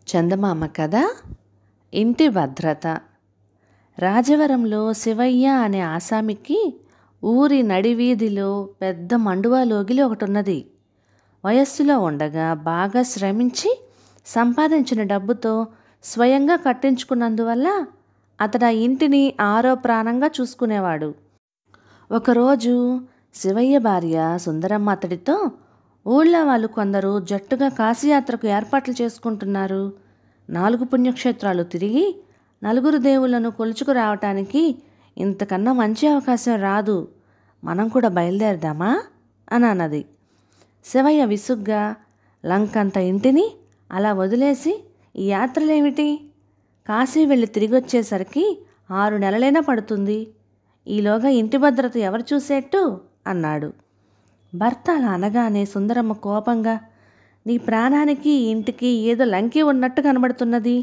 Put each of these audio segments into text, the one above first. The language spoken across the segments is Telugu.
చందమామ కథ ఇంటి భద్రత. రాజవరంలో శివయ్య అనే ఆసామికి ఊరి నడివీధిలో పెద్ద మండువా లోగిలి ఒకటున్నది. వయస్సులో ఉండగా బాగా శ్రమించి సంపాదించిన డబ్బుతో స్వయంగా కట్టించుకున్నందువల్ల అతడు ఆ ఇంటిని ఆరో ప్రాణంగా చూసుకునేవాడు. ఒకరోజు శివయ్య భార్య సుందరమ్మ అతడితో, ఊళ్ళో వాళ్ళు కొందరు జట్టుగా కాశీయాత్రకు ఏర్పాట్లు చేసుకుంటున్నారు. 4 పుణ్యక్షేత్రాలు తిరిగి నలుగురు దేవుళ్లను కొలుచుకు రావటానికి ఇంతకన్నా మంచి అవకాశం రాదు. మనం కూడా బయలుదేరదామా అని అన్నది. శివయ్య విసుగ్గా, లంకంత ఇంటిని అలా వదిలేసి ఈ యాత్రలేమిటి? కాశీ వెళ్ళి తిరిగి వచ్చేసరికి 6 నెలలైనా పడుతుంది. ఈలోగా ఇంటి భద్రత ఎవరు చూసేట్టు అన్నాడు. భర్త అలా అనగానే సుందరమ్మ కోపంగా, నీ ప్రాణానికి ఇంటికి ఏదో లంకి ఉన్నట్టు కనబడుతున్నది.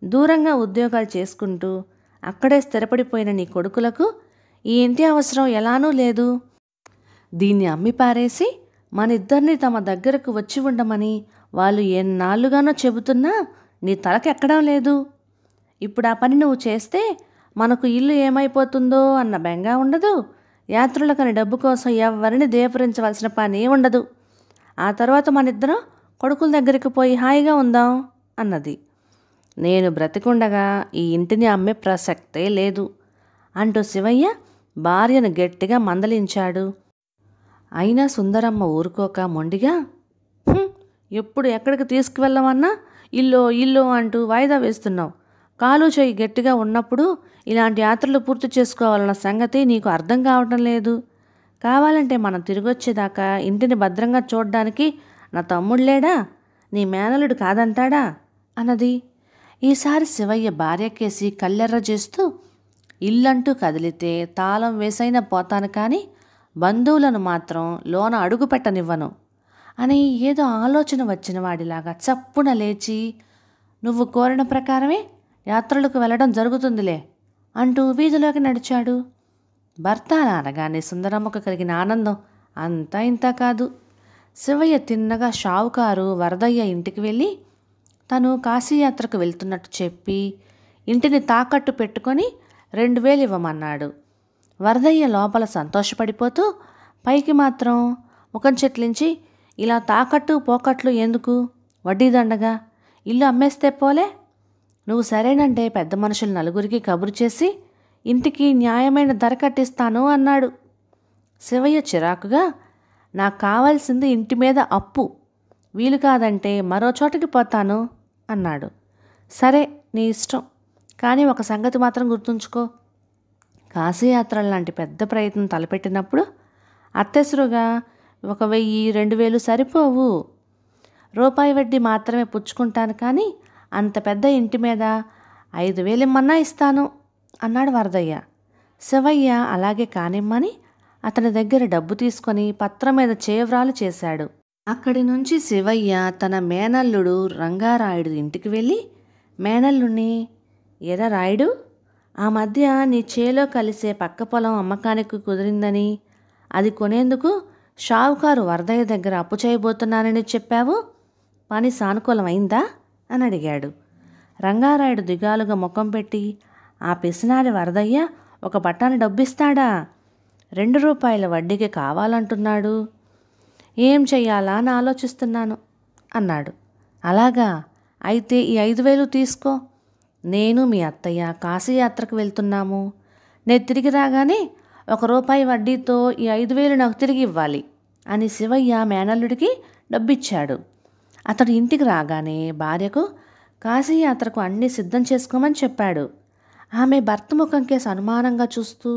దూరంగా ఉద్యోగాలు చేసుకుంటూ అక్కడే స్థిరపడిపోయిన నీ కొడుకులకు ఈ ఇంటి అవసరం ఎలానూ లేదు. దీన్ని అమ్మి పారేసి మన ఇద్దరిని తమ దగ్గరకు వచ్చి ఉండమని వాళ్ళు ఎన్నాళ్ళుగానో చెబుతున్నా నీ తలకెక్కడం లేదు. ఇప్పుడు ఆ పని నువ్వు చేస్తే మనకు ఇల్లు ఏమైపోతుందో అన్న బెంగ ఉండదు. యాత్రలకని డబ్బు కోసం ఎవరిని దేపరించవలసిన పని ఉండదు. ఆ తర్వాత మనిద్దరం కొడుకుల దగ్గరికి పోయి హాయిగా ఉందాం అన్నది. నేను బ్రతికుండగా ఈ ఇంటిని అమ్మే ప్రసక్తే లేదు అంటూ శివయ్య భార్యను గట్టిగా మందలించాడు. అయినా సుందరమ్మ ఊరుకోక మొండిగా, ఎప్పుడు ఎక్కడికి తీసుకువెళ్ళమన్నా ఇల్లో అంటూ వాయిదా వేస్తున్నావు. కాలు చేయి గట్టిగా ఉన్నప్పుడు ఇలాంటి యాత్రలు పూర్తి చేసుకోవాలన్న సంగతి నీకు అర్థం కావటం లేదు. కావాలంటే మనం తిరిగొచ్చేదాకా ఇంటిని భద్రంగా చూడ్డానికి నా తమ్ముడు లేడా? నీ మేనలుడు కాదంటాడా అన్నది. ఈసారి శివయ్య భార్యకేసి కళ్ళెర్ర చేస్తూ, ఇల్లంటూ కదిలితే తాళం వేసైనా పోతాను కానీ బంధువులను మాత్రం లోన అడుగు పెట్టనివ్వను అని ఏదో ఆలోచన వచ్చిన వాడిలాగా చప్పున లేచి, నువ్వు కోరిన ప్రకారమే యాత్రలకు వెళ్ళడం జరుగుతుందిలే అంటూ వీధిలోకి నడిచాడు. భర్త అలా అనగానే సుందరమ్మకు కలిగిన ఆనందం అంతా ఇంతా కాదు. శివయ్య తిన్నగా షావుకారు వరదయ్య ఇంటికి వెళ్ళి తను కాశీయాత్రకు వెళ్తున్నట్టు చెప్పి ఇంటిని తాకట్టు పెట్టుకొని 2000 ఇవ్వమన్నాడు. వరదయ్య లోపల సంతోషపడిపోతూ పైకి మాత్రం ముఖం చెట్లించి, ఇలా తాకట్టు పోకట్లు ఎందుకు, వడ్డీ దండగా, ఇల్లు అమ్మేస్తే పోలే. నువ్వు సరేనంటే పెద్ద మనుషులు నలుగురికి కబురు చేసి ఇంటికి న్యాయమైన ధర కట్టిస్తాను అన్నాడు. శివయ్య చిరాకుగా, నాకు కావాల్సింది ఇంటి మీద అప్పు, వీలు కాదంటే మరో చోటకి పోతాను అన్నాడు. సరే నీ ఇష్టం, కానీ ఒక సంగతి మాత్రం గుర్తుంచుకో. కాశీయాత్రల లాంటి పెద్ద ప్రయత్నం తలపెట్టినప్పుడు అత్తెసరుగా 1000-2000 సరిపోవు. రూపాయి వడ్డీ మాత్రమే పుచ్చుకుంటాను, కానీ అంత పెద్ద ఇంటి మీద 5000 ఇమ్మన్నా ఇస్తాను అన్నాడు వరదయ్య. శివయ్య అలాగే కానిమ్మని అతని దగ్గర డబ్బు తీసుకొని పత్రం మీద చేవ్రాలు చేశాడు. అక్కడి నుంచి శివయ్య తన మేనల్లుడు రంగారాయుడు ఇంటికి వెళ్ళి మేనల్లుని, ఎరా రాయుడు, ఆ మధ్య నీ చేలో కలిసే పక్క పొలం అమ్మకానికి కుదిరిందని, అది కొనేందుకు షావుకారు వరదయ్య దగ్గర అప్పు చేయబోతున్నానని చెప్పావు, పని సానుకూలమైందా అని అడిగాడు. రంగారాయుడు దిగాలుగా ముఖం పెట్టి, ఆ పిసినారి వరదయ్య ఒక బట్టాను డబ్బిస్తాడా? 2 రూపాయల వడ్డీకి కావాలంటున్నాడు. ఏం చెయ్యాలా అని ఆలోచిస్తున్నాను అన్నాడు. అలాగా, అయితే ఈ 5000 తీసుకో. నేను మీ అత్తయ్య కాశీయాత్రకు వెళ్తున్నాము. నేను తిరిగి రాగానే 1 రూపాయి వడ్డీతో ఈ 5000 నాకు తిరిగి ఇవ్వాలి అని శివయ్య మేనల్లుడికి డబ్బిచ్చాడు. అతడు ఇంటికి రాగానే భార్యకు కాశీయాత్రకు అన్నీ సిద్ధం చేసుకోమని చెప్పాడు. ఆమె భర్త ముఖం కేసి అనుమానంగా చూస్తూ,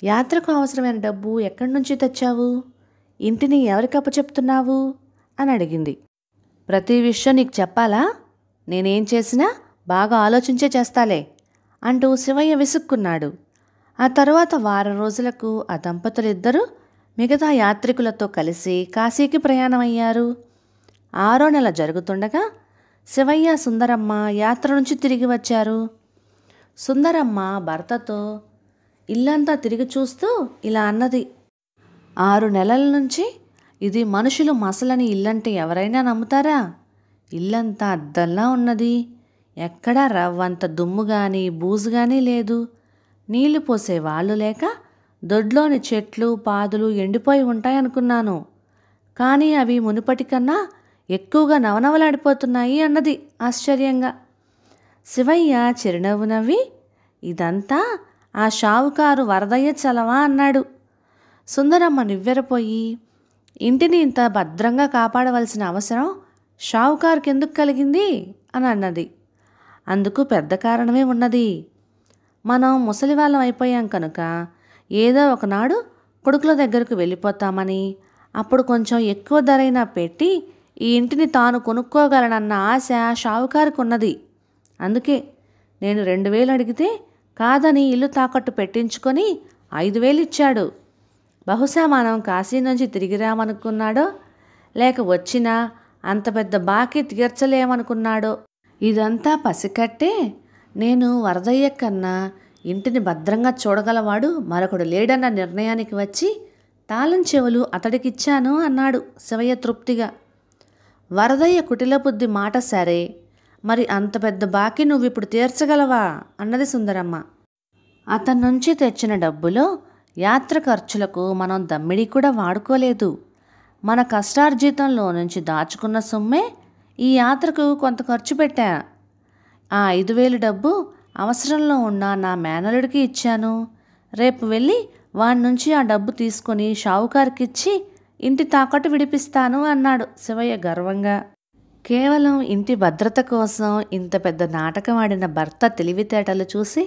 యాత్రకు అవసరమైన డబ్బు ఎక్కడి నుంచి తెచ్చావు? ఇంటిని ఎవరికప్పు చెప్తున్నావు అని అడిగింది. ప్రతి విషయం నీకు చెప్పాలా? నేనేం చేసినా బాగా ఆలోచించే చేస్తాలే అంటూ శివయ్య విసుక్కున్నాడు. ఆ తరువాత వారం రోజులకు ఆ దంపతులిద్దరూ మిగతా యాత్రికులతో కలిసి కాశీకి ప్రయాణమయ్యారు. 6వ నెల జరుగుతుండగా శివయ్య సుందరమ్మ యాత్ర నుంచి తిరిగి వచ్చారు. సుందరమ్మ భర్తతో ఇల్లంతా తిరిగి చూస్తూ ఇలా అన్నది, 6 నెలల నుంచి ఇది మనుషులు మసలని ఇల్లంటే ఎవరైనా నమ్ముతారా? ఇల్లంతా అద్దంలా ఉన్నది. ఎక్కడా రవ్వంత దుమ్ము కానీ బూజు కానీ లేదు. నీళ్లు పోసే వాళ్ళు లేక దొడ్లోని చెట్లు పాదులు ఎండిపోయి ఉంటాయనుకున్నాను. కానీ అవి మునుపటి కన్నా ఎక్కువగా నవనవలాడిపోతున్నాయి అన్నది ఆశ్చర్యంగా. శివయ్య చిరునవ్వు నవ్వి, ఇదంతా ఆ షావుకారు వరదయ్య చలవా అన్నాడు. సుందరమ్మ నివ్వెరపోయి, ఇంటిని ఇంత భద్రంగా కాపాడవలసిన అవసరం షావుకారుకి ఎందుకు కలిగింది అని అన్నది. అందుకు పెద్ద కారణమే ఉన్నది. మనం ముసలివాళ్ళం అయిపోయాం కనుక ఏదో ఒకనాడు కొడుకుల దగ్గరకు వెళ్ళిపోతామని, అప్పుడు కొంచెం ఎక్కువ ధరైనా పెట్టి ఈ ఇంటిని తాను కొనుక్కోగలనన్న ఆశ షావుకారుకు ఉన్నది. అందుకే నేను 2000 అడిగితే కాదని ఇల్లు తాకట్టు పెట్టించుకొని 5000 ఇచ్చాడు. బహుశా మనం కాశీ నుంచి తిరిగి రామనుకున్నాడో, లేక వచ్చినా అంత పెద్ద బాకీ తీర్చలేమనుకున్నాడో. ఇదంతా పసికట్టే నేను వరదయ్య కన్నా ఇంటిని భద్రంగా చూడగలవాడు మరొకడు లేడన్న నిర్ణయానికి వచ్చి తాళం చెవులు అతడికిచ్చాను అన్నాడు శివయ్య తృప్తిగా. వరదయ్య కుటిల బుద్ధి మాట సరే, మరి అంత పెద్ద బాకీ నువ్విప్పుడు తీర్చగలవా అన్నది సుందరమ్మ. అతని నుంచి తెచ్చిన డబ్బులో యాత్ర ఖర్చులకు మనం దమ్మిడి కూడా వాడుకోలేదు. మన కష్టార్జితంలో నుంచి దాచుకున్న సొమ్మే ఈ యాత్రకు కొంత ఖర్చు పెట్టా. ఆ 5000 డబ్బు అవసరంలో ఉన్న నా మేనలుడికి ఇచ్చాను. రేపు వెళ్ళి వాడి నుంచి ఆ డబ్బు తీసుకొని షావుకారుకిచ్చి ఇంటి తాకట్టు విడిపిస్తాను అన్నాడు శివయ్య గర్వంగా. కేవలం ఇంటి భద్రత కోసం ఇంత పెద్ద నాటకం ఆడిన భర్త తెలివితేటలు చూసి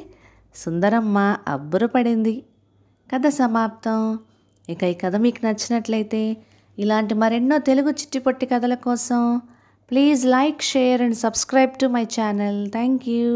సుందరమ్మ అబ్బురపడింది. కథ సమాప్తం. ఇక ఈ కథ మీకు నచ్చినట్లయితే ఇలాంటి మరెన్నో తెలుగు చిట్టిపొట్టి కథల కోసం please like, share and subscribe to my channel. Thank you.